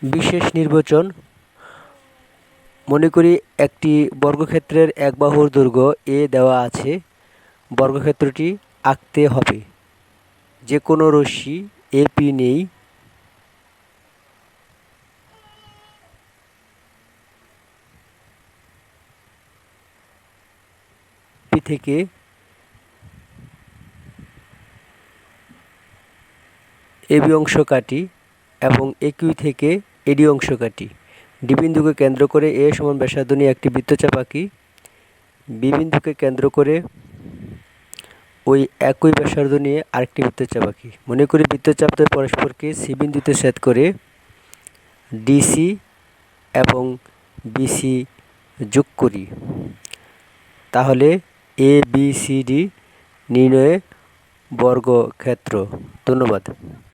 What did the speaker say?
বিশেষ নির্বাচন। মনে করি একটি বর্গক্ষেত্রের এক বাহুর দৈর্ঘ্য এ দেওয়া আছে। বর্গক্ষেত্রটি আঁকতে হবে। যে কোনো রশ্মি এপি নেই। পি থেকে এবি অংশ কাটি এবং একিউ থেকে এডি অংশ কাটি। ডি বিন্দুকে কেন্দ্র করে এ সমান ব্যাসার্ধ নিয়ে একটি বৃত্তচাপ আঁকি। বি বিন্দুকে কেন্দ্র করে ওই একই ব্যাসার্ধ নিয়ে আরেকটি বৃত্তচাপ আঁকি। মনে করি বৃত্তচাপদ্বয় পরস্পরকে সি বিন্দুতে ছেদ করে ডিসি এবং বিসি যোগ করি। তাহলে এ বি সি ডি নির্ণয়ে বর্গক্ষেত্র। ধন্যবাদ।